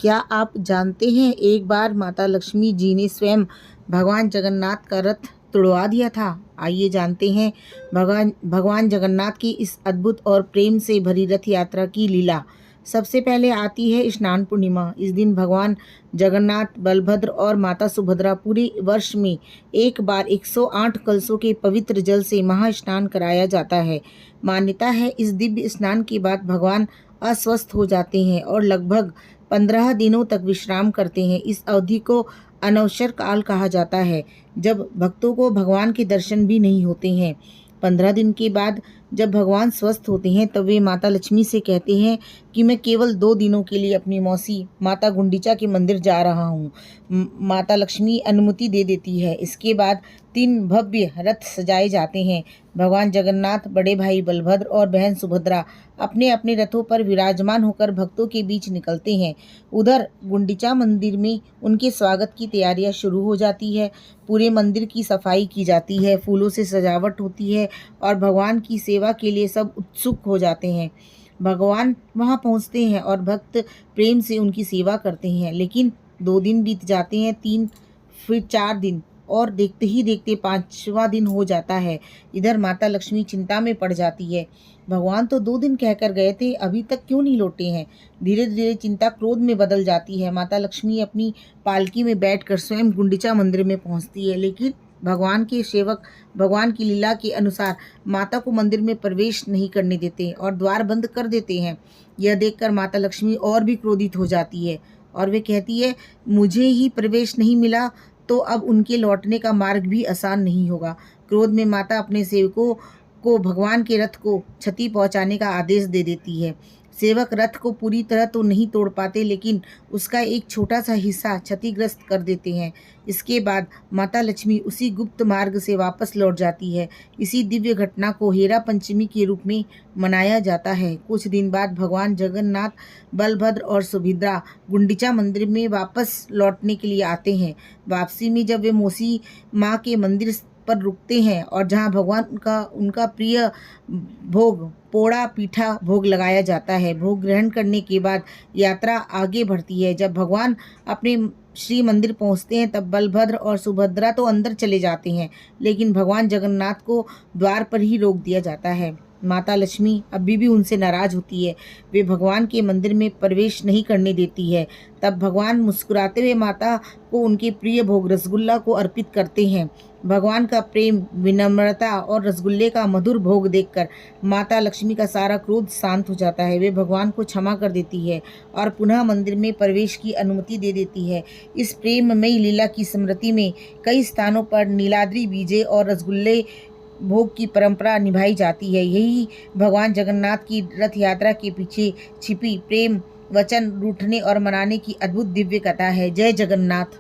क्या आप जानते हैं एक बार माता लक्ष्मी जी ने स्वयं भगवान जगन्नाथ का रथ तुड़वा दिया था। आइए जानते हैं भगवान जगन्नाथ की इस अद्भुत और प्रेम से भरी रथ यात्रा की लीला। सबसे पहले आती है स्नान पूर्णिमा। इस दिन भगवान जगन्नाथ, बलभद्र और माता सुभद्रा पूरे वर्ष में एक बार 108 कलशों के पवित्र जल से महास्नान कराया जाता है। मान्यता है इस दिव्य स्नान के बाद भगवान अस्वस्थ हो जाते हैं और लगभग 15 दिनों तक विश्राम करते हैं। इस अवधि को अनवसर काल कहा जाता है, जब भक्तों को भगवान के दर्शन भी नहीं होते हैं। 15 दिन के बाद जब भगवान स्वस्थ होते हैं तब वे माता लक्ष्मी से कहते हैं कि मैं केवल 2 दिनों के लिए अपनी मौसी माता गुंडिचा के मंदिर जा रहा हूँ। माता लक्ष्मी अनुमति दे देती है। इसके बाद 3 भव्य रथ सजाए जाते हैं। भगवान जगन्नाथ, बड़े भाई बलभद्र और बहन सुभद्रा अपने अपने रथों पर विराजमान होकर भक्तों के बीच निकलते हैं। उधर गुंडिचा मंदिर में उनके स्वागत की तैयारियां शुरू हो जाती है। पूरे मंदिर की सफाई की जाती है, फूलों से सजावट होती है और भगवान की सेवा के लिए सब उत्सुक हो जाते हैं। भगवान वहां पहुंचते हैं और भक्त प्रेम से उनकी सेवा करते हैं। लेकिन 2 दिन बीत जाते हैं, 3 फिर 4 दिन और देखते ही देखते 5वां दिन हो जाता है। इधर माता लक्ष्मी चिंता में पड़ जाती है। भगवान तो 2 दिन कहकर गए थे, अभी तक क्यों नहीं लौटे हैं। धीरे धीरे चिंता क्रोध में बदल जाती है। माता लक्ष्मी अपनी पालकी में बैठकर स्वयं गुंडिचा मंदिर में पहुंचती है, लेकिन भगवान के सेवक भगवान की लीला के अनुसार माता को मंदिर में प्रवेश नहीं करने देते और द्वार बंद कर देते हैं। यह देखकर माता लक्ष्मी और भी क्रोधित हो जाती है और वे कहती है, मुझे ही प्रवेश नहीं मिला तो अब उनके लौटने का मार्ग भी आसान नहीं होगा। क्रोध में माता अपने सेवकों को भगवान के रथ को क्षति पहुंचाने का आदेश दे देती है। सेवक रथ को पूरी तरह तो नहीं तोड़ पाते, लेकिन उसका एक छोटा सा हिस्सा क्षतिग्रस्त कर देते हैं। इसके बाद माता लक्ष्मी उसी गुप्त मार्ग से वापस लौट जाती है। इसी दिव्य घटना को हेरा पंचमी के रूप में मनाया जाता है। कुछ दिन बाद भगवान जगन्नाथ, बलभद्र और सुभद्रा गुंडिचा मंदिर में वापस लौटने के लिए आते हैं। वापसी में जब वे मौसी माँ के मंदिर पर रुकते हैं और जहां भगवान का उनका प्रिय भोग पोड़ा पीठा भोग लगाया जाता है। भोग ग्रहण करने के बाद यात्रा आगे बढ़ती है। जब भगवान अपने श्री मंदिर पहुंचते हैं तब बलभद्र और सुभद्रा तो अंदर चले जाते हैं, लेकिन भगवान जगन्नाथ को द्वार पर ही रोक दिया जाता है। माता लक्ष्मी अभी भी उनसे नाराज होती है। वे भगवान के मंदिर में प्रवेश नहीं करने देती है। तब भगवान मुस्कुराते हुए माता को उनके प्रिय भोग रसगुल्ला को अर्पित करते हैं। भगवान का प्रेम, विनम्रता और रसगुल्ले का मधुर भोग देखकर माता लक्ष्मी का सारा क्रोध शांत हो जाता है। वे भगवान को क्षमा कर देती है और पुनः मंदिर में प्रवेश की अनुमति दे देती है। इस प्रेममयी लीला की स्मृति में कई स्थानों पर नीलाद्रि बीजे और रसगुल्ले भोग की परंपरा निभाई जाती है। यही भगवान जगन्नाथ की रथ यात्रा के पीछे छिपी प्रेम, वचन रूठने और मनाने की अद्भुत दिव्य कथा है। जय जगन्नाथ।